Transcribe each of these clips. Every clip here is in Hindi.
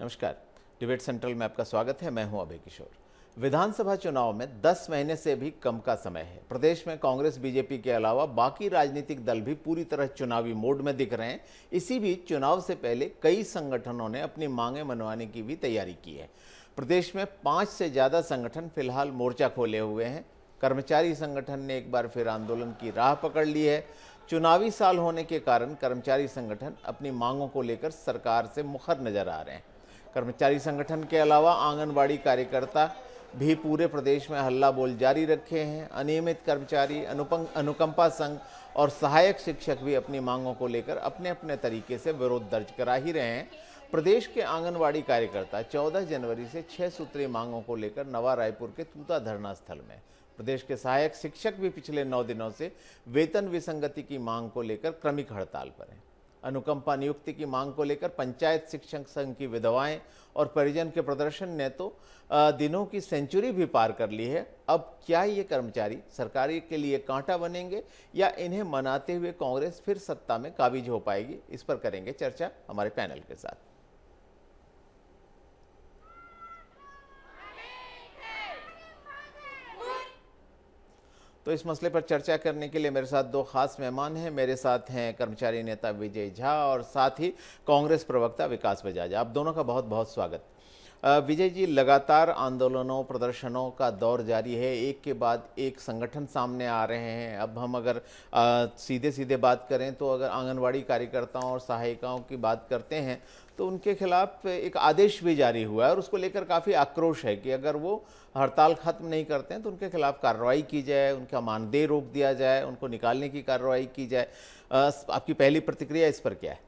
नमस्कार। डिबेट सेंट्रल में आपका स्वागत है। मैं हूं अभय किशोर। विधानसभा चुनाव में 10 महीने से भी कम का समय है। प्रदेश में कांग्रेस बीजेपी के अलावा बाकी राजनीतिक दल भी पूरी तरह चुनावी मोड में दिख रहे हैं। इसी बीच चुनाव से पहले कई संगठनों ने अपनी मांगें मनवाने की भी तैयारी की है। प्रदेश में 5 से ज़्यादा संगठन फिलहाल मोर्चा खोले हुए हैं। कर्मचारी संगठन ने एक बार फिर आंदोलन की राह पकड़ ली है। चुनावी साल होने के कारण कर्मचारी संगठन अपनी मांगों को लेकर सरकार से मुखर नजर आ रहे हैं। कर्मचारी संगठन के अलावा आंगनबाड़ी कार्यकर्ता भी पूरे प्रदेश में हल्ला बोल जारी रखे हैं। अनियमित कर्मचारी, अनुकंपा संघ और सहायक शिक्षक भी अपनी मांगों को लेकर अपने अपने तरीके से विरोध दर्ज करा ही रहे हैं। प्रदेश के आंगनबाड़ी कार्यकर्ता 14 जनवरी से 6 सूत्रीय मांगों को लेकर नवा रायपुर के तूता धरना स्थल में। प्रदेश के सहायक शिक्षक भी पिछले 9 दिनों से वेतन विसंगति की मांग को लेकर क्रमिक हड़ताल पर हैं। अनुकंपा नियुक्ति की मांग को लेकर पंचायत शिक्षक संघ की विधवाएं और परिजन के प्रदर्शन ने तो दिनों की सेंचुरी भी पार कर ली है। अब क्या ये कर्मचारी सरकारी के लिए कांटा बनेंगे या इन्हें मनाते हुए कांग्रेस फिर सत्ता में काबिज हो पाएगी? इस पर करेंगे चर्चा हमारे पैनल के साथ। तो इस मसले पर चर्चा करने के लिए मेरे साथ 2 खास मेहमान हैं। मेरे साथ हैं कर्मचारी नेता विजय झा और साथ ही कांग्रेस प्रवक्ता विकास बजाज। आप दोनों का बहुत बहुत स्वागत। विजय जी, लगातार आंदोलनों प्रदर्शनों का दौर जारी है। एक के बाद एक संगठन सामने आ रहे हैं। अब हम अगर सीधे सीधे बात करें तो अगर आंगनवाड़ी कार्यकर्ताओं और सहायिकाओं की बात करते हैं तो उनके खिलाफ एक आदेश भी जारी हुआ है और उसको लेकर काफ़ी आक्रोश है कि अगर वो हड़ताल खत्म नहीं करते हैं तो उनके खिलाफ कार्रवाई की जाए, उनका मानदेय रोक दिया जाए, उनको निकालने की कार्रवाई की जाए। आपकी पहली प्रतिक्रिया इस पर क्या है?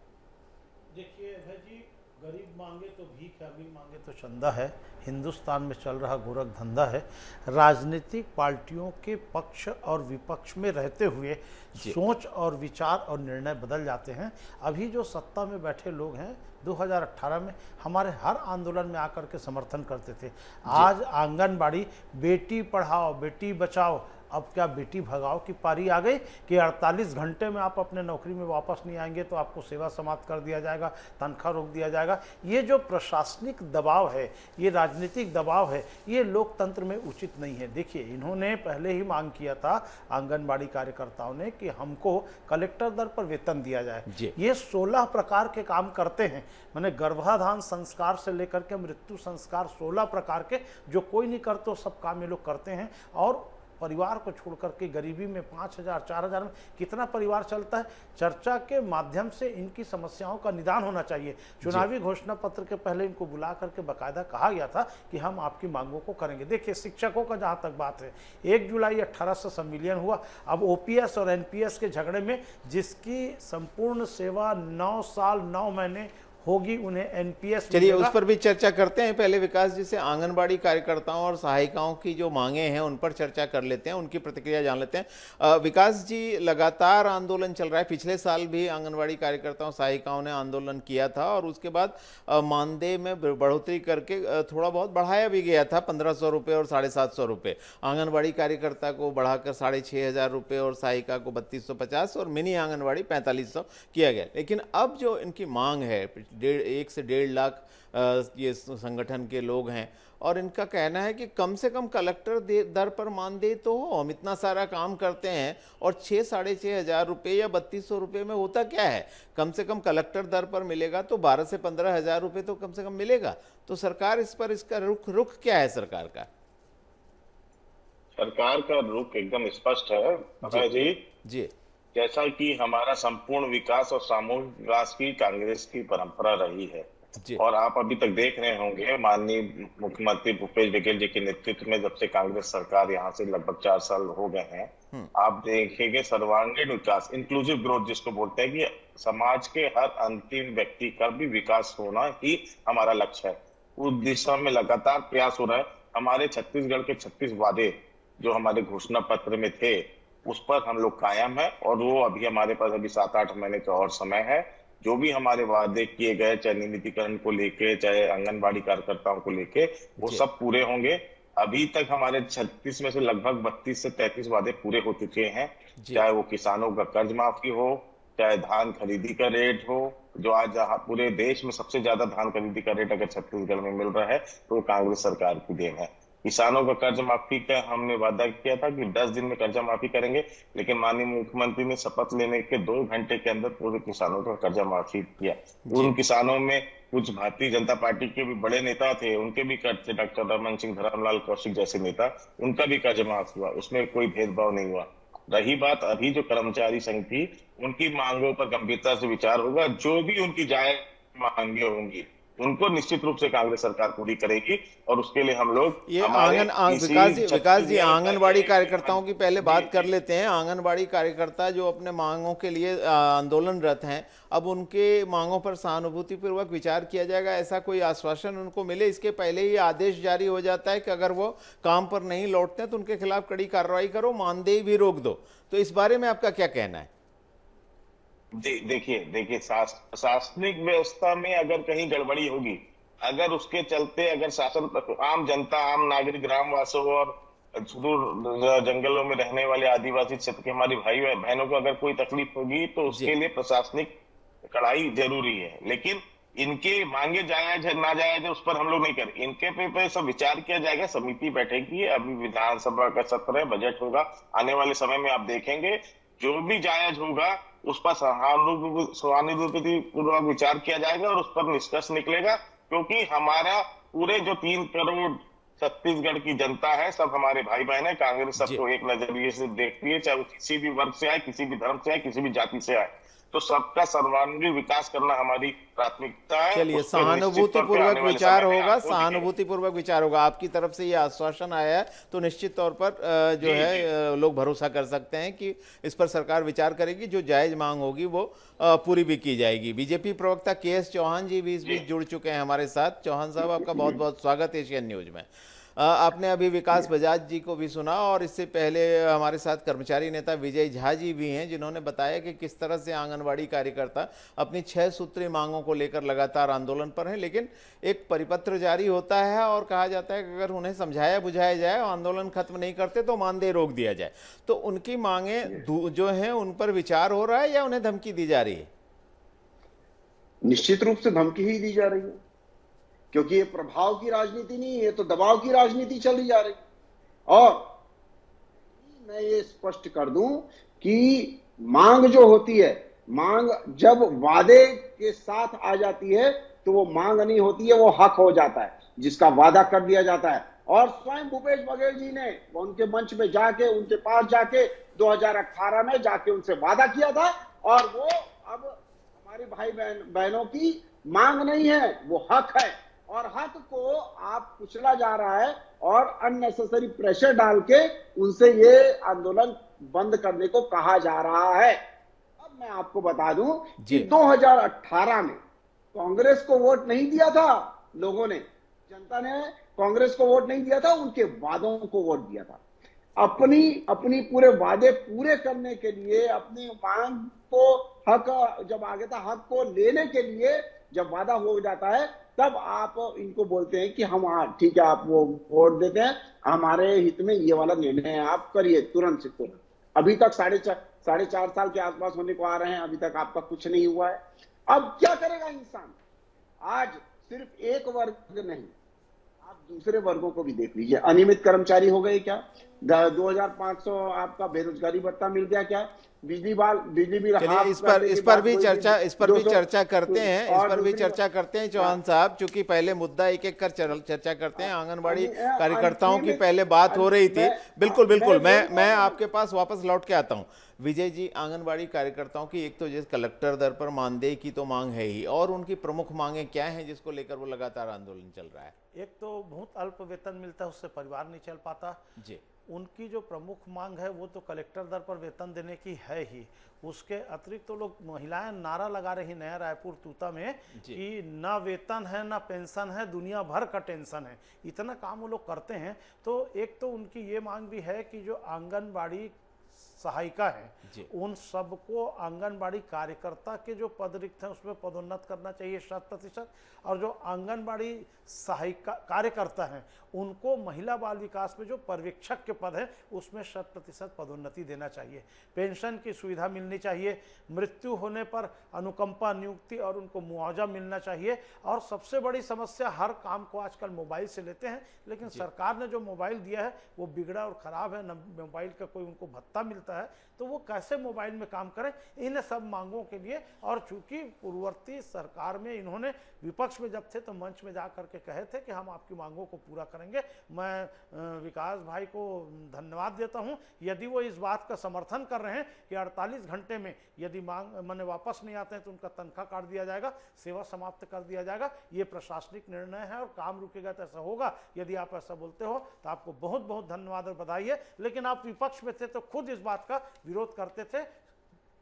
देखिए भाई जी, गरीब मांगे तो भीख, अमीर मांगे तो चंदा है। हिंदुस्तान में चल रहा गोरख धंधा है। राजनीतिक पार्टियों के पक्ष और विपक्ष में रहते हुए सोच और विचार और निर्णय बदल जाते हैं। अभी जो सत्ता में बैठे लोग हैं 2018 में हमारे हर आंदोलन में आकर के समर्थन करते थे। आज आंगनबाड़ी बेटी पढ़ाओ बेटी बचाओ, अब क्या बेटी भगाओ की पारी आ गई कि 48 घंटे में आप अपने नौकरी में वापस नहीं आएंगे तो आपको सेवा समाप्त कर दिया जाएगा, तनख्वाह रोक दिया जाएगा। ये जो प्रशासनिक दबाव है, ये राजनीतिक दबाव है, ये लोकतंत्र में उचित नहीं है। देखिए, इन्होंने पहले ही मांग किया था आंगनबाड़ी कार्यकर्ताओं ने कि हमको कलेक्टर दर पर वेतन दिया जाए। ये 16 प्रकार के काम करते हैं, मैंने गर्भाधान संस्कार से लेकर के मृत्यु संस्कार 16 प्रकार के, जो कोई नहीं करते सब काम ये लोग करते हैं। और परिवार को छोड़ करके गरीबी में 5,000 4,000 में कितना परिवार चलता है। चर्चा के माध्यम से इनकी समस्याओं का निदान होना चाहिए। चुनावी घोषणा पत्र के पहले इनको बुला करके बाकायदा कहा गया था कि हम आपकी मांगों को करेंगे। देखिए, शिक्षकों का जहां तक बात है, 1 जुलाई 18 से संविलियन हुआ। अब ओपीएस और एनपीएस के झगड़े में जिसकी संपूर्ण सेवा 9 साल 9 महीने होगी, उन्हें एनपीएस। चलिए उस पर भी चर्चा करते हैं। पहले विकास जी से आंगनबाड़ी कार्यकर्ताओं और सहायिकाओं की जो मांगे हैं उन पर चर्चा कर लेते हैं, उनकी प्रतिक्रिया जान लेते हैं। विकास जी, लगातार आंदोलन चल रहा है। पिछले साल भी आंगनबाड़ी कार्यकर्ताओं सहायिकाओं ने आंदोलन किया था और उसके बाद मानदेय में बढ़ोतरी करके थोड़ा बहुत बढ़ाया भी गया था, 1,500 रुपये और 750 रुपये। आंगनबाड़ी कार्यकर्ता को बढ़ाकर 6,500 रुपये और सहायिका को 3,250 और मिनी आंगनबाड़ी 4,500 किया गया। लेकिन अब जो इनकी मांग है, 1 से 1.5 लाख ये संगठन के लोग हैं और इनका कहना है कि कम से कम कलेक्टर दर पर मानदेय तो हो। हम इतना सारा काम करते हैं और 6,500 रुपये या 3,200 रुपये में होता क्या है? कम से कम कलेक्टर दर पर मिलेगा तो 12 से 15,000 रुपये तो कम से कम मिलेगा। तो सरकार इस पर, इसका रुख क्या है सरकार का? सरकार का रुख एकदम स्पष्ट है जी। जैसा कि हमारा संपूर्ण विकास और सामूहिक विकास की कांग्रेस की परंपरा रही है और आप अभी तक देख रहे होंगे, माननीय मुख्यमंत्री भूपेश बघेल जी के नेतृत्व में जब से कांग्रेस सरकार यहाँ से लगभग 4 साल हो गए हैं, आप देखेंगे सर्वांगीण विकास, इंक्लूसिव ग्रोथ जिसको बोलते हैं कि समाज के हर अंतिम व्यक्ति का भी विकास होना ही हमारा लक्ष्य है। उस दिशा में लगातार प्रयास हो रहा है। हमारे छत्तीसगढ़ के 36 वादे जो हमारे घोषणा पत्र में थे उस पर हम लोग कायम है और वो अभी हमारे पास अभी 7-8 महीने का और समय है। जो भी हमारे वादे किए गए, चाहे नियमितीकरण को लेके, चाहे आंगनबाड़ी कार्यकर्ताओं को लेके, वो सब पूरे होंगे। अभी तक हमारे 36 में से लगभग 32 से 33 वादे पूरे हो चुके हैं। चाहे वो किसानों का कर्ज माफी हो, चाहे धान खरीदी का रेट हो, जो आज पूरे देश में सबसे ज्यादा धान खरीदी का रेट अगर छत्तीसगढ़ में मिल रहा है तो वो कांग्रेस सरकार की देन है। किसानों का कर्ज माफी का हमने वादा किया था कि 10 दिन में कर्जा माफी करेंगे, लेकिन माननीय मुख्यमंत्री ने शपथ लेने के 2 घंटे के अंदर पूरे किसानों का कर्जा माफी किया। उन किसानों में कुछ भारतीय जनता पार्टी के भी बड़े नेता थे, उनके भी कर्ज थे, डॉक्टर रमन सिंह, धरमलाल कौशिक जैसे नेता, उनका भी कर्ज माफ हुआ, उसमें कोई भेदभाव नहीं हुआ। रही बात अभी जो कर्मचारी संघ की, उनकी मांगों पर गंभीरता से विचार होगा। जो भी उनकी जायज मांगे होंगी उनको निश्चित रूप से कांग्रेस सरकार पूरी करेगी, और उसके लिए हम लोग ये विकास जी आंगनबाड़ी कार्यकर्ताओं की पहले बात कर लेते हैं। आंगनबाड़ी कार्यकर्ता जो अपने मांगों के लिए आंदोलनरत हैं, अब उनके मांगों पर सहानुभूतिपूर्वक विचार किया जाएगा, ऐसा कोई आश्वासन उनको मिले? इसके पहले ही आदेश जारी हो जाता है कि अगर वो काम पर नहीं लौटते हैं तो उनके खिलाफ कड़ी कार्रवाई करो, मानदेय भी रोक दो। तो इस बारे में आपका क्या कहना है? देखिए प्रशासनिक व्यवस्था में अगर कहीं गड़बड़ी होगी, अगर उसके चलते अगर शासन, आम जनता, आम नागरिक, ग्रामवासियों और सुदूर जंगलों में रहने वाले आदिवासी क्षेत्र के हमारी भाई बहनों को अगर कोई तकलीफ होगी तो उसके लिए प्रशासनिक कड़ाई जरूरी है। लेकिन इनके मांगे जायज है ना जायज है उस पर हम लोग नहीं करें, इनके पे सब विचार किया जाएगा। समिति बैठेगी, अभी विधानसभा का सत्र है, बजट होगा, आने वाले समय में आप देखेंगे जो भी जायज होगा उस पर सहानुभूतिपूर्वक विचार किया जाएगा और उस पर निष्कर्ष निकलेगा। क्योंकि हमारा पूरे जो 3 करोड़ छत्तीसगढ़ की जनता है, सब हमारे भाई बहन है। कांग्रेस सबको एक नजरिए से देखती है, चाहे वो किसी भी वर्ग से आए, किसी भी धर्म से आए, किसी भी जाति से आए, तो सबका सर्वांगीण विकास करना हमारी प्राथमिकता है। चलिए, सहानुभूतिपूर्वक विचार होगा, सहानुभूतिपूर्वक विचार होगा। आपकी तरफ से ये आश्वासन आया है तो निश्चित तौर पर जो है लोग भरोसा कर सकते हैं कि इस पर सरकार विचार करेगी, जो जायज मांग होगी वो पूरी भी की जाएगी। बीजेपी प्रवक्ता KS चौहान जी भी इस बीच जुड़ चुके हैं हमारे साथ। चौहान साहब, आपका बहुत बहुत स्वागत है एशियन न्यूज में। आपने अभी विकास बजाज जी को भी सुना और इससे पहले हमारे साथ कर्मचारी नेता विजय झा जी भी हैं, जिन्होंने बताया कि किस तरह से आंगनवाड़ी कार्यकर्ता अपनी 6 सूत्री मांगों को लेकर लगातार आंदोलन पर हैं। लेकिन एक परिपत्र जारी होता है और कहा जाता है कि अगर उन्हें समझाया बुझाया जाए और आंदोलन खत्म नहीं करते तो मानदेय रोक दिया जाए। तो उनकी मांगे जो हैं उन पर विचार हो रहा है या उन्हें धमकी दी जा रही है? निश्चित रूप से धमकी ही दी जा रही है, क्योंकि ये प्रभाव की राजनीति नहीं है, तो दबाव की राजनीति चली जा रही। और मैं ये स्पष्ट कर दूं कि मांग जो होती है, मांग जब वादे के साथ आ जाती है तो वो मांग नहीं होती है, वो हक हो जाता है, जिसका वादा कर दिया जाता है। और स्वयं भूपेश बघेल जी ने उनके मंच में जाके, उनके पास जाके 2018 में जाके उनसे वादा किया था, और वो अब हमारे भाई बहनों की मांग नहीं है, वो हक है। और हक को आप कुचला जा रहा है और अननेसेसरी प्रेशर डाल के उनसे ये आंदोलन बंद करने को कहा जा रहा है। अब मैं आपको बता दूं कि 2018 में कांग्रेस को वोट नहीं दिया था लोगों ने, जनता ने कांग्रेस को वोट नहीं दिया था, उनके वादों को वोट दिया था। अपनी पूरे वादे पूरे करने के लिए, अपनी मांग को, हक जब आ गया था, हक को लेने के लिए जब वादा हो जाता है तब आप इनको बोलते हैं कि हम ठीक है, आप वो वोट देते हैं, हमारे हित में ये वाला निर्णय आप करिए तुरंत से तुरंत। अभी तक साढ़े चार साल के आसपास होने को आ रहे हैं, अभी तक आपका कुछ नहीं हुआ है। अब क्या करेगा इंसान? आज सिर्फ एक वर्ग नहीं, आप दूसरे वर्गों को भी देख लीजिए। अनियमित कर्मचारी हो गए क्या? 2500 आपका बेरोजगारी भत्ता मिल गया क्या? बिजली बिल इस पर भी चर्चा करते हैं चौहान साहब, चूंकि पहले मुद्दा एक एक कर चर्चा करते हैं। आंगनबाड़ी कार्यकर्ताओं की पहले बात हो रही थी। बिल्कुल मैं आपके पास वापस लौट के आता हूं। विजय जी, आंगनबाड़ी कार्यकर्ताओं की एक तो जैसे कलेक्टर दर पर मानदेय की तो मांग है ही, और उनकी प्रमुख मांगे क्या हैं जिसको लेकर वो लगातार आंदोलन चल रहा है? एक तो बहुत अल्प वेतन मिलता है, उससे परिवार नहीं चल पाता जी। उनकी जो प्रमुख मांग है वो तो कलेक्टर दर पर वेतन देने की है ही। उसके अतिरिक्त तो लोग, महिलाएं नारा लगा रही नया रायपुर तूता में कि ना वेतन है ना पेंशन है, दुनिया भर का टेंशन है। इतना काम वो लोग करते हैं। तो एक तो उनकी ये मांग भी है कि जो आंगनबाड़ी सहायिका हैं उन सबको आंगनबाड़ी कार्यकर्ता के जो पद रिक्त हैं उसमें पदोन्नत करना चाहिए 100%, और जो आंगनबाड़ी सहायिका कार्यकर्ता हैं उनको महिला बाल विकास में जो पर्यवेक्षक के पद हैं उसमें 100% पदोन्नति देना चाहिए। पेंशन की सुविधा मिलनी चाहिए, मृत्यु होने पर अनुकंपा नियुक्ति और उनको मुआवजा मिलना चाहिए। और सबसे बड़ी समस्या, हर काम को आजकल मोबाइल से लेते हैं, लेकिन सरकार ने जो मोबाइल दिया है वो बिगड़ा और ख़राब है, न मोबाइल का कोई उनको भत्ता मिलता है, तो वो कैसे मोबाइल में काम करें। इन सब मांगों के लिए, और चूंकि पूर्ववर्ती सरकार में इन्होंने विपक्ष में जब थे तो मंच में जा करके कहे थे कि हम आपकी मांगों को पूरा करेंगे। मैं विकास भाई को धन्यवाद देता हूं यदि वो इस बात का समर्थन कर रहे हैं कि 48 घंटे में यदि मांग माने वापस नहीं आते हैं तो उनका तनख्वाह काट दिया जाएगा, सेवा समाप्त कर दिया जाएगा। ये प्रशासनिक निर्णय है और काम रुकेगा तो ऐसा होगा। यदि आप ऐसा बोलते हो तो आपको बहुत बहुत धन्यवाद और बधाई है। लेकिन आप विपक्ष में थे तो खुद इस बात का विरोध करते थे।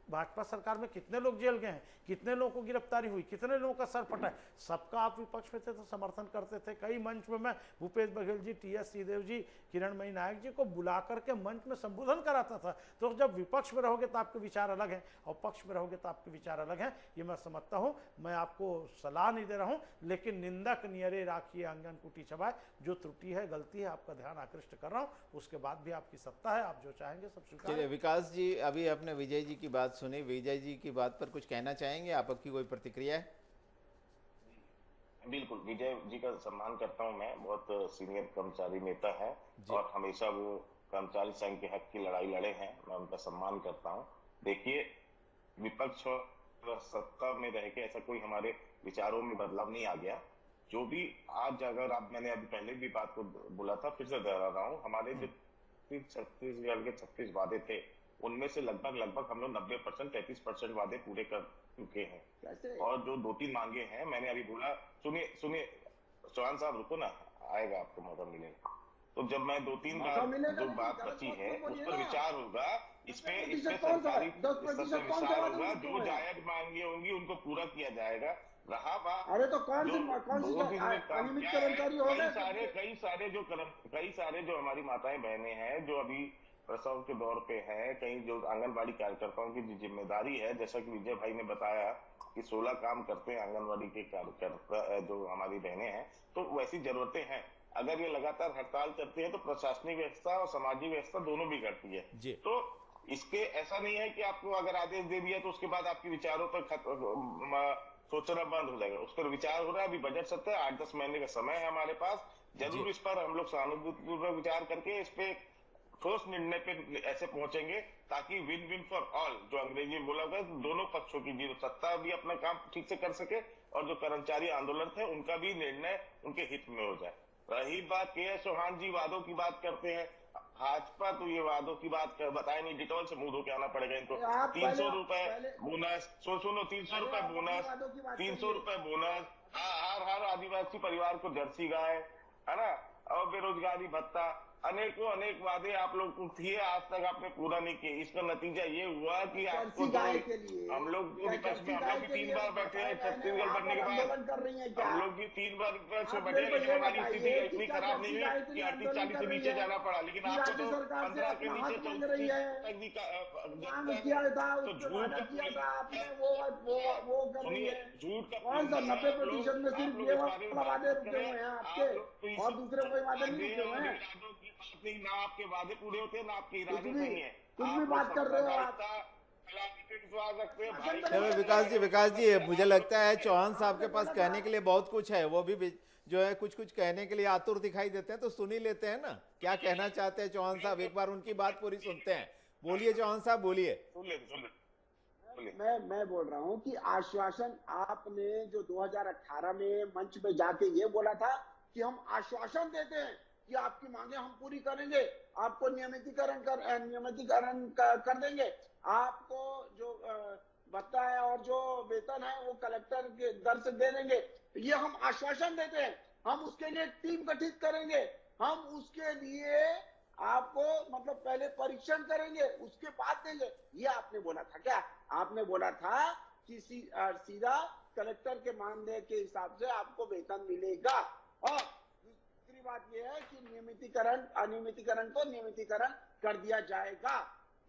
भाजपा सरकार में कितने लोग जेल गए हैं, कितने लोगों को गिरफ्तारी हुई, कितने लोगों का सर फटा है, सबका आप विपक्ष में थे तो समर्थन करते थे। कई मंच में मैं भूपेश बघेल जी, टी.एस. सिंहदेव जी, किरणमयी नायक जी को बुला करके मंच में संबोधन कराता था। तो जब विपक्ष में रहोगे तो आपके विचार अलग हैं और पक्ष में रहोगे तो आपके विचार अलग हैं, ये मैं समझता हूँ। मैं आपको सलाह नहीं दे रहा हूँ, लेकिन निंदक नियरे राखिए आंगन कुटी चबाए। जो त्रुटि है, गलती है, आपका ध्यान आकृष्ट कर रहा हूँ। उसके बाद भी आपकी सत्ता है, आप जो चाहेंगे सब स्वीकार। चलिए विकास जी, अभी आपने विजय जी की बात सुनी, विजय जी की बात पर कुछ कहना चाहेंगे? आपकी कोई प्रतिक्रिया है? बिल्कुल, विजय जी का सम्मान करता हूं मैं। बहुत सीनियर कर्मचारी नेता है और हमेशा वो कर्मचारी संघ के हक की लड़ाई लड़े हैं। मैं उनका सम्मान करता हूं। देखिए, विपक्ष और सत्ता में रह के ऐसा कोई हमारे विचारों में बदलाव नहीं आ गया। जो भी आज, अगर आप, मैंने अभी पहले भी बात को बोला था, फिर से दोहरा रहा हूँ, हमारे जो छत्तीसगढ़ के 36 वादे थे उनमें से लगभग हम लोग 90%, 33% वादे पूरे कर चुके हैं। और जो 2-3 मांगे हैं, मैंने अभी बोला, सुनिए चौहान साहब, रुको ना, आएगा आपको मौका मिलेगा। तो जब मैं 2-3 बार जो बात बची है उस पर विचार होगा, इसमें सरकारी विचार होगा। जो जायज मांगे होंगी उनको पूरा किया जाएगा। रहा बात, अरे तो कौन सी अनियमित कर्मचारी हो गए? कई सारे जो हमारी माताएं बहनें हैं जो अभी प्रसव के दौर पे हैं, कहीं जो आंगनबाड़ी कार्यकर्ताओं की जिम्मेदारी है, जैसा कि विजय भाई ने बताया कि 16 काम करते हैं आंगनबाड़ी के कार्यकर्ता जो हमारी बहनें हैं, तो वैसी जरूरतें हैं। अगर ये लगातार हड़ताल करती है तो प्रशासनिक व्यवस्था और सामाजिक व्यवस्था दोनों बिगड़ती है। तो इसके ऐसा नहीं है कि आपको अगर आदेश दे दिया तो उसके बाद आपके विचारों पर सोचना बंद हो जाएगा। उस पर विचार हो रहा है। अभी बजट सत्र है, 8-10 महीने का समय है हमारे पास। जरूर इस पर हम लोग सहानुभूतिपूर्वक विचार करके इस पे ठोस निर्णय पे ऐसे पहुंचेंगे ताकि विन विन फॉर ऑल, जो अंग्रेजी में बोला गया, दोनों पक्षों की, जो सत्ता भी अपना काम ठीक से कर सके और जो कर्मचारी आंदोलन थे उनका भी निर्णय उनके हित में हो जाए। रही बात के चौहान जी वादों की बात करते हैं, भाजपा तो ये वादों की बात बताए नहीं, डिटॉल से मुंह धो के आना पड़ेगा इनको। 300 रुपए बोनस, सुनो 300 रुपए बोनस, 300 रुपए बोनस, हर आदिवासी परिवार को जर्सी गाय, है ना, और बेरोजगारी भत्ता, अनेक वादे आप लोग को किए, आज तक आपने पूरा नहीं किए। इसका नतीजा ये हुआ कि आपको हम लोग विपक्ष में, हम लोग भी 3 बार बैठे हैं छत्तीसगढ़ बनने के बाद, हम लोग भी 3 बार विपक्ष में बैठे, लेकिन हमारी स्थिति इतनी खराब नहीं है कि 38-40 से नीचे जाना पड़ा। लेकिन आपको तो 15 के नीचे तो झूठ सुनिए, झूठ का 90% में सिर्फ ये वादे रुके हुए हैं आपके, और दूसरे कोई वादे नहीं रुके हुए हैं। ना आपके वादे पूरे होते हैं, ना आपके इरादे सही है। कुछ भी बात कर रहे हो आप। चलो विकास जी, मुझे लगता है चौहान साहब के पास कहने के लिए बहुत कुछ है। वो भी जो है कुछ कहने के लिए आतुर दिखाई देते हैं, तो सुन ही लेते हैं ना क्या कहना चाहते हैं चौहान साहब। एक बार उनकी बात पूरी सुनते हैं। बोलिए चौहान साहब, बोलिए। मैं बोल रहा हूँ कि आश्वासन आपने जो 2018 में मंच पे जाके ये बोला था कि हम आश्वासन देते हैं कि आपकी मांगे हम पूरी करेंगे, आपको नियमितीकरण कर देंगे, आपको जो भत्ता है और जो वेतन है वो कलेक्टर के दर से दे देंगे। ये हम आश्वासन देते हैं। हम उसके लिए टीम गठित करेंगे, हम उसके लिए आपको मतलब पहले परीक्षण करेंगे, उसके बाद देंगे। ये आपने बोला था क्या? आपने बोला था कि सीधा कलेक्टर के मानदेय के हिसाब से आपको वेतन मिलेगा। और दूसरी बात यह है कि अनियमितीकरण को नियमितीकरण कर दिया जाएगा।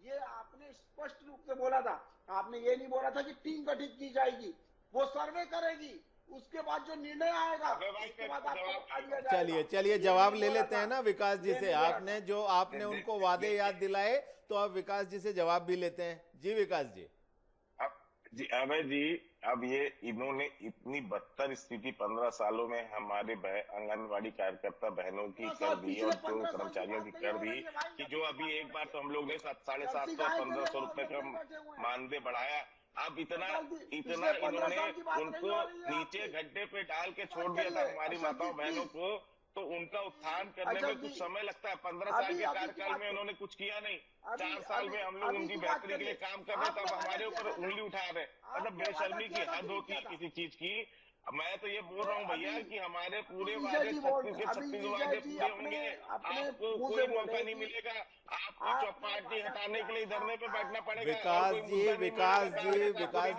ये आपने स्पष्ट रूप से बोला था। आपने ये नहीं बोला था कि टीम गठित की जाएगी, वो सर्वे करेगी, उसके बाद जो निर्णय आएगा उसके बाद आपको बता दिया जाएगा। चलिए जवाब ले लेते हैं ना विकास जी से। आपने उनको वादे याद दिलाए, तो अब विकास जी से जवाब भी लेते हैं। जी विकास जी। जी अभय जी, अब ये इन्होंने इतनी बदतर स्थिति 15 सालों में हमारे आंगनबाड़ी कार्यकर्ता बहनों की कर दी और जो कर्मचारियों की कर दी कि जो अभी एक बार तो हम लोग ने 750 1500 रुपए का मानदेय बढ़ाया, अब इतना इन्होंने उनको नीचे गड्ढे पे डाल के छोड़ दिया था हमारी माताओं बहनों को। तो उनका उत्थान करने में कुछ समय लगता है। 15 साल के कार्यकाल में उन्होंने कुछ किया नहीं। 4 साल में हम लोग उनकी बेहतरी के लिए काम कर रहे, तब हमारे ऊपर उंगली उठा रहे। मतलब बेशर्मी की हद होती है किसी चीज की। मैं तो ये बोल रहा हूँ भैया कि हमारे पूरे वादे 36 वादे पूरे होंगे, आपको कोई मौका नहीं मिलेगा। आपको चौपाटी हटाने के लिए धरने पे बैठना पड़ेगा। विकास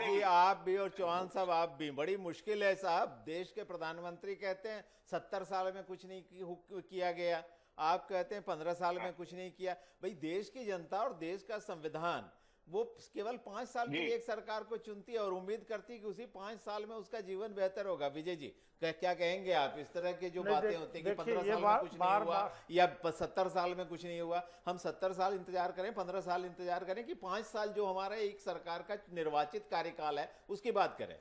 जी आप भी और चौहान साहब आप भी, बड़ी मुश्किल है साहब। देश के प्रधानमंत्री कहते हैं 70 साल में कुछ नहीं किया गया, आप कहते हैं 15 साल में कुछ नहीं किया। भाई देश की जनता और देश का संविधान वो केवल 5 साल के लिए एक सरकार को चुनती है और उम्मीद करती है कि उसी 5 साल में उसका जीवन बेहतर होगा। विजय जी क्या कहेंगे आप इस तरह की जो बातें होती हैं कि 15 साल में कुछ नहीं हुआ या 70 साल में कुछ नहीं हुआ? हम 70 साल इंतजार करें, 15 साल इंतजार करें कि 5 साल जो हमारा एक सरकार का निर्वाचित कार्यकाल है उसकी बात करें?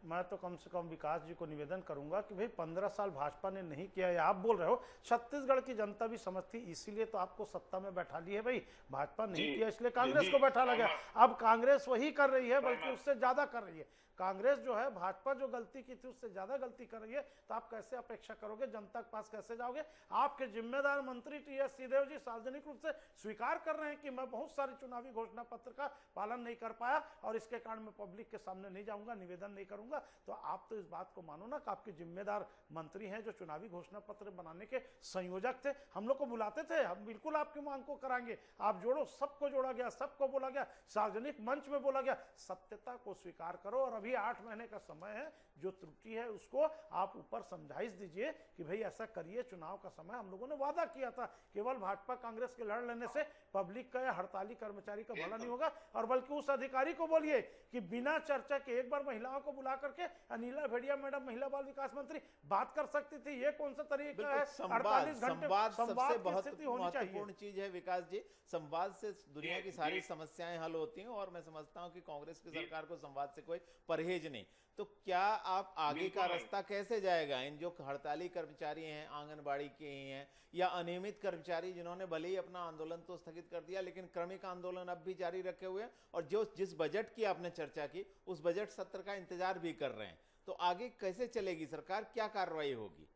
मैं तो कम से कम विकास जी को निवेदन करूंगा कि भाई 15 साल भाजपा ने नहीं किया है। आप बोल रहे हो छत्तीसगढ़ की जनता भी समझती, इसीलिए तो आपको सत्ता में बैठा ली है भाई। भाजपा नहीं किया इसलिए कांग्रेस को बैठा लगा। अब कांग्रेस वही कर रही है, बल्कि उससे ज्यादा कर रही है। कांग्रेस जो है, भाजपा जो गलती की थी उससे ज्यादा गलती कर रही है। तो आप कैसे अपेक्षा करोगे, जनता के पास कैसे जाओगे? आपके जिम्मेदार मंत्री टीएस सिंहदेव जी सार्वजनिक रूप से स्वीकार कर रहे हैं कि मैं बहुत सारे चुनावी घोषणा पत्र का पालन नहीं कर पाया और इसके कारण मैं पब्लिक के सामने नहीं जाऊंगा, निवेदन नहीं करूंगा। तो आप तो इस बात को मानो ना कि आपके जिम्मेदार मंत्री हैं जो चुनावी घोषणा पत्र बनाने के संयोजक थे। हम लोग को बुलाते थे, हम बिल्कुल आपकी मांग को कराएंगे। आप जोड़ो, सबको जोड़ा गया, सबको बोला गया, सार्वजनिक मंच में बोला गया। सत्यता को स्वीकार करो और अभी 8 महीने का समय है, जो त्रुटि है उसको आप ऊपर समझाइश दीजिए कि भाई ऐसा करिए। चुनाव का समय हम लोगों ने वादा किया था, केवल भाजपा कांग्रेस के लड़ लेने से पब्लिक का या हड़ताली कर्मचारी का भला नहीं होगा। और बल्कि उस अधिकारी को बोलिए कि बिना चर्चा के एक बार महिलाओं को बुला करके अनिला भेड़िया मैडम महिला बाल विकास मंत्री बात कर सकती थी। ये कौन सा तरीका है? 48 घंटे सबसे बहुत महत्वपूर्ण चीज है विकास जी। संवाद से दुनिया की सारी समस्याएं हल होती हैं और मैं समझता हूं कि कांग्रेस की सरकार को संवाद से कोई परहेज नहीं। तो क्या आप आगे का रास्ता कैसे जाएगा? इन जो हड़ताली कर्मचारी हैं, आंगनबाड़ी के ही हैं या अनियमित कर्मचारी जिन्होंने भले ही अपना आंदोलन तो स्थगित कर दिया लेकिन क्रमिक आंदोलन अब भी जारी रखे हुए हैं और जो जिस बजट की आपने चर्चा की उस बजट सत्र का इंतजार भी कर रहे हैं, तो आगे कैसे चलेगी सरकार, क्या कार्रवाई होगी?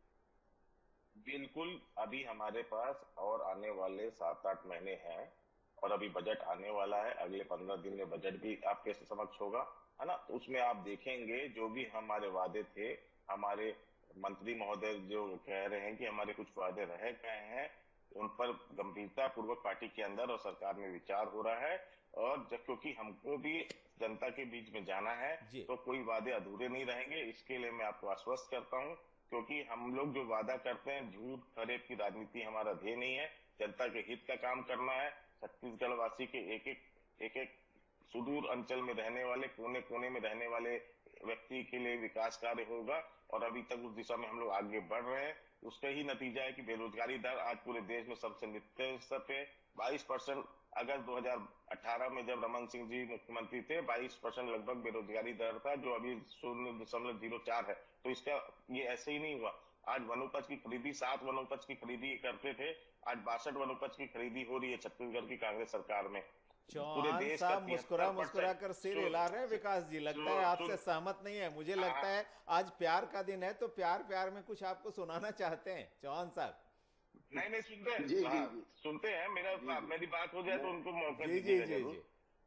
बिल्कुल, अभी हमारे पास और आने वाले 7-8 महीने हैं और अभी बजट आने वाला है। अगले 15 दिन में बजट भी आपके समक्ष होगा, है ना? तो उसमें आप देखेंगे जो भी हमारे वादे थे, हमारे मंत्री महोदय जो कह रहे हैं कि हमारे कुछ वादे रह गए हैं, उन पर गंभीरता पूर्वक पार्टी के अंदर और सरकार में विचार हो रहा है। और जब क्योंकि हमको भी जनता के बीच में जाना है तो कोई वादे अधूरे नहीं रहेंगे, इसके लिए मैं आपको आश्वस्त करता हूं। क्योंकि हम लोग जो वादा करते हैं, झूठ फरेब की राजनीति हमारा ध्येय नहीं है। जनता के हित का काम करना है। छत्तीसगढ़ वासी के एक सुदूर अंचल में रहने वाले, कोने कोने में रहने वाले व्यक्ति के लिए विकास कार्य होगा और अभी तक उस दिशा में हम लोग आगे बढ़ रहे हैं। उसका ही नतीजा है कि बेरोजगारी दर आज पूरे देश में सबसे निचले स्तर पे 22%। अगर 2018 में जब रमन सिंह जी मुख्यमंत्री थे 22% लगभग बेरोजगारी दर था, जो अभी 0.04 है। तो इसका ये ऐसे ही नहीं हुआ। आज वनोपज की खरीदी 7 वनोपज की खरीदी करते थे, आज 62 वनोपज की खरीदी हो रही है छत्तीसगढ़ की कांग्रेस सरकार में। चौहान साहब मुस्कुरा कर सिर हिला रहे हैं। विकास जी लगता है आपसे सहमत नहीं है। मुझे लगता है आज प्यार का दिन है तो प्यार में कुछ आपको सुनाना चाहते हैं चौहान साहब। नहीं सुनते हैं मेरी बात हो जाए तो उनको मौका दीजिएगा जरूर।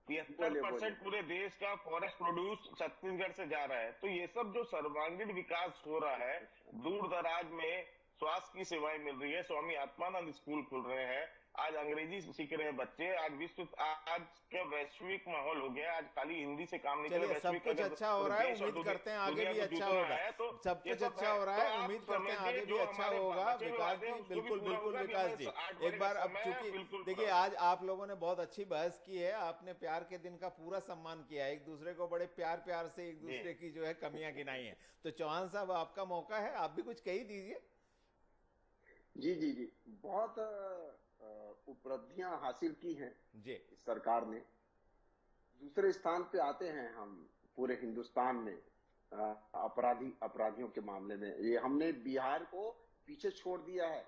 73% पूरे देश का फॉरेस्ट प्रोड्यूस छत्तीसगढ़ से जा रहा है। तो ये सब जो सर्वांगीण विकास हो रहा है, दूर दराज में स्वास्थ्य की सेवाएं मिल रही है, स्वामी आत्मानंद स्कूल खुल रहे हैं, आज अंग्रेजी सीख रहे हैं बच्चे, आज विश्व, आज का वैश्विक माहौल हो गया, आज खाली हिंदी से काम नहीं चले। चलिए, सब कुछ अच्छा हो रहा है, उम्मीद करते हैं आगे भी अच्छा होगा। सब कुछ अच्छा हो रहा है, उम्मीद करते हैं आगे भी अच्छा होगा। विकास जी, बिल्कुल बिल्कुल विकास जी, एक बार अब चूंकि देखिए आज आप लोगों ने बहुत अच्छी बहस की है, आपने प्यार के दिन का पूरा सम्मान किया है, एक दूसरे को बड़े प्यार प्यार से एक दूसरे की जो है कमियां गिनाई है। तो चौहान साहब आपका मौका है, आप भी कुछ कही दीजिए। जी जी जी, बहुत उपलब्धियां हासिल की हैं जी इस सरकार ने। दूसरे स्थान पे आते हैं हम पूरे हिंदुस्तान में अपराधियों के मामले में। ये हमने बिहार को पीछे छोड़ दिया है,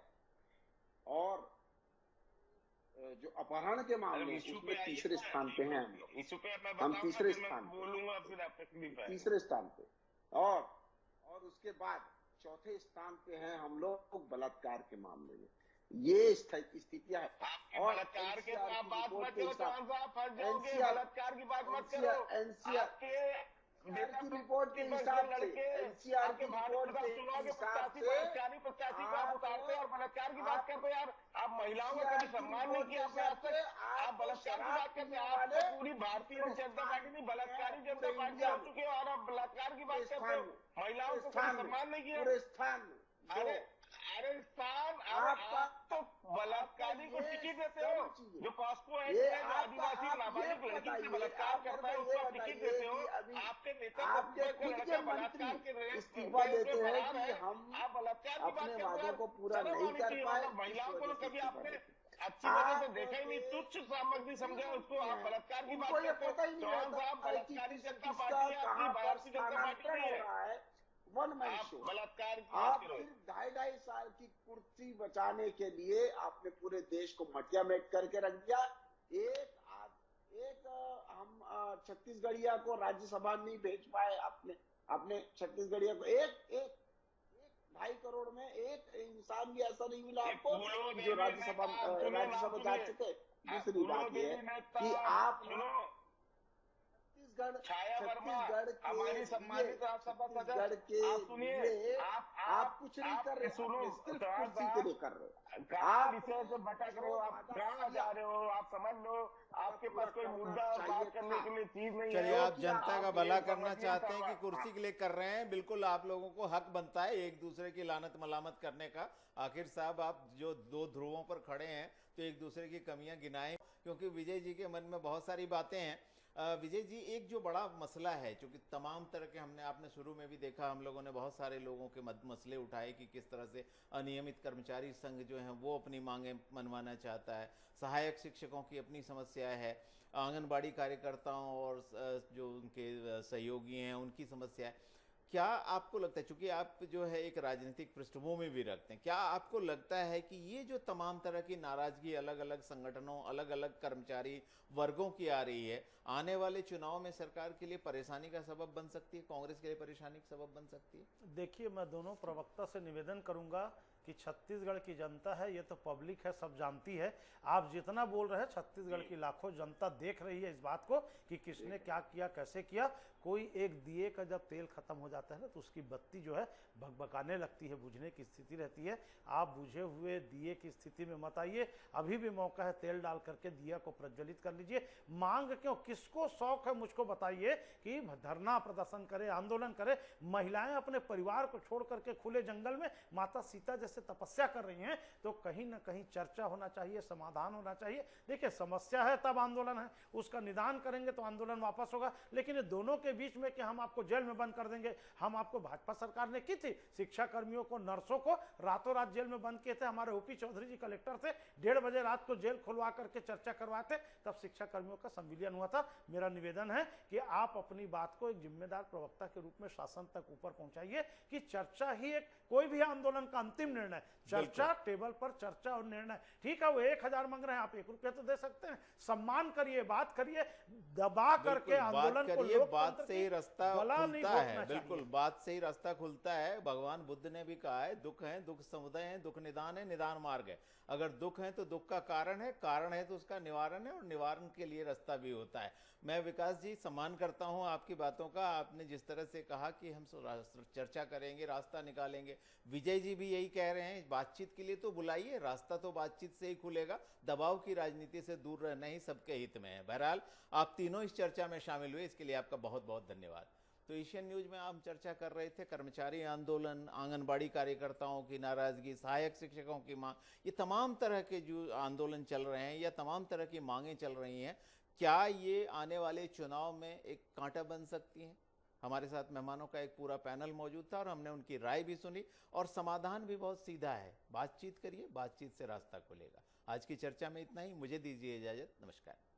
और जो अपहरण के मामले में उसमें तीसरे स्थान पे हैं हम लोग। हम तीसरे स्थान बोलूंगा, फिर आप तकलीफ है, तीसरे स्थान पे, और उसके बाद चौथे स्थान पे हैं हम लोग बलात्कार के मामले में। ये स्थितियां है। और बलात्कार के आप बात मत करो चौहान साहब, फंस जाओगे, बलात्कार की बात मत करो। एनसीआर की रिपोर्ट के हिसाब से, एनसीआर की रिपोर्ट के हिसाब से प्रत्याशी को आप उतारते और बलात्कार की बात करते यार। आप महिलाओं का कभी सम्मान नहीं किया आपने आज तक, आप बलात्कार की बात करते हैं। आप तो पूरी भारतीय जनता पार्टी नहीं, बलात्कारी जनता पार्टी हो चुके हो, और आप बलात्कार की बात करते हो। महिलाओं को कभी सम्मान नहीं किया। पूरे स्थान अरे स्थान, आप तो बलात्कारी को टिकट देते हो। जो पॉस्को है, जो आदिवासी नाबालिग लड़की से बलात्कार करता है, उसको आप टिकट देते हो। आपके नेता आपके खुद के मंत्री इस्तीफा देते हैं कि हम आप बलात्कार की बात अपने वादों को पूरा नहीं कर पाए। महिलाओं को कभी आपने अच्छी वजह से देखा ही नहीं, तुच्छ सामग्री समझे उसको, आप बलात्कार की बात करते हो। चौहान साहब, बलात्कारी जनता पार्टी है आपकी, भारतीय जनता पार्टी नहीं है। One man show. बलात्कार आप सिर्फ 2.5 साल की कुर्सी बचाने के लिए आपने पूरे देश को मटिया में करके रख दिया। एक हम छत्तीसगढ़िया को राज्यसभा नहीं भेज पाए। आपने छत्तीसगढ़िया को एक 2.5 करोड़ में एक इंसान भी ऐसा नहीं मिला आपको जो राज्यसभा जा चुके। दूसरी बात यह है कि आप छत्तीसगढ़ हमारी सम्मानित छत्तीसगढ़ के लिए आप कुछ नहीं कर रहे, सिर्फ कुर्सी के लिए कर रहे हो। आप विषय से भटक रहे हो, आप कहाँ जा रहे हो, आप समझ लो। आपके पास कोई मुद्दा और बात करने के लिए चीज नहीं है। चलिए, आप जनता का भला करना चाहते हैं कि कुर्सी के लिए कर रहे हैं, बिल्कुल आप लोगों को हक बनता है एक दूसरे की लानत मलामत करने का। आखिर साहब, आप जो दो ध्रुवों पर खड़े हैं तो एक दूसरे की कमियां गिनाएं, क्योंकि विजय जी के मन में बहुत सारी बातें हैं। विजय जी, एक जो बड़ा मसला है, चूंकि तमाम तरह के आपने शुरू में भी देखा, हम लोगों ने बहुत सारे लोगों के मसले उठाए कि किस तरह से अनियमित कर्मचारी संघ जो है वो अपनी मांगें मनवाना चाहता है, सहायक शिक्षकों की अपनी समस्या है, आंगनबाड़ी कार्यकर्ताओं और जो उनके सहयोगी हैं उनकी समस्या है। क्या आपको लगता है, चूंकि आप जो है एक राजनीतिक पृष्ठभूमि भी रखते हैं, क्या आपको लगता है कि ये जो तमाम तरह की नाराजगी अलग अलग संगठनों, अलग अलग कर्मचारी वर्गों की आ रही है, आने वाले चुनाव में सरकार के लिए परेशानी का सबब बन सकती है, कांग्रेस के लिए परेशानी का सबब बन सकती है? देखिए, मैं दोनों प्रवक्ता से निवेदन करूंगा कि छत्तीसगढ़ की जनता है, ये तो पब्लिक है, सब जानती है। आप जितना बोल रहे हैं, छत्तीसगढ़ की लाखों जनता देख रही है इस बात को कि किसने क्या किया, कैसे किया। कोई एक दिए का जब तेल खत्म हो जाता है ना, तो उसकी बत्ती जो है भगभगाने लगती है, बुझने की स्थिति रहती है। आप बुझे हुए दिए की स्थिति में मत आइए, अभी भी मौका है, तेल डाल करके दिया को प्रज्वलित कर लीजिए। मांग क्यों, किसको शौक है मुझको बताइए कि धरना प्रदर्शन करे, आंदोलन करे। महिलाएं अपने परिवार को छोड़ करके खुले जंगल में माता सीता जैसे तपस्या कर रही हैं, तो कहीं ना कहीं चर्चा होना चाहिए, समाधान होना चाहिए। देखिए, समस्या है तब आंदोलन है, उसका निदान करेंगे तो आंदोलन वापस होगा। लेकिन ये दोनों के बीच में कि हम आपको जेल में बंद कर देंगे, हम आपको भाजपा सरकार ने की थी, शिक्षा कर्मियों को, नर्सों को रातों रात जेल में बंद किए थे। हमारे ओपी चौधरी जी कलेक्टर थे, 1:30 बजे रात को जेल खुलवा करके चर्चा करवाते, तब शिक्षा कर्मियों का संविलियन हुआ था। मेरा निवेदन है कि आप अपनी बात को एक जिम्मेदार प्रवक्ता के रूप में शासन तक ऊपर पहुंचाइए कि चर्चा ही एक, कोई भी आंदोलन का अंतिम निर्णय, चर्चा, टेबल पर चर्चा और निर्णय। ठीक है, वो 1000 मांग रहे हैं, आप 1 रुपया तो दे सकते हैं। सम्मान करिए, बात करिए, दबा करके आंदोलन को लोकतंत्र बात से ही रास्ता खुलता है। बिल्कुल, बात से ही रास्ता खुलता है। भगवान बुद्ध ने भी कहा है, दुख है, दुख समुदय है, दुख निदान है, निदान मार्ग है। अगर दुख है तो दुख का कारण है, कारण है तो उसका निवारण है, और निवारण के लिए रास्ता भी होता है। मैं विकास जी सम्मान करता हूं आपकी बातों का। आपने जिस तरह से कहा कि हम चर्चा करेंगे, रास्ता निकालेंगे, विजय जी भी यही कह रहे हैं बातचीत के लिए तो बुलाइए, रास्ता तो बातचीत से ही खुलेगा, दबाव की राजनीति से दूर रहना ही सबके हित में है। बहरहाल आप तीनों इस चर्चा में शामिल हुए, इसके लिए आपका बहुत बहुत धन्यवाद। तो एशियन न्यूज में हम चर्चा कर रहे थे कर्मचारी आंदोलन, आंगनबाड़ी कार्यकर्ताओं की नाराजगी, सहायक शिक्षकों की मांग, ये तमाम तरह के जो आंदोलन चल रहे हैं या तमाम तरह की मांगें चल रही हैं, क्या ये आने वाले चुनाव में एक कांटा बन सकती हैं? हमारे साथ मेहमानों का एक पूरा पैनल मौजूद था और हमने उनकी राय भी सुनी और समाधान भी बहुत सीधा है, बातचीत करिए, बातचीत से रास्ता खुलेगा। आज की चर्चा में इतना ही, मुझे दीजिए इजाजत, नमस्कार।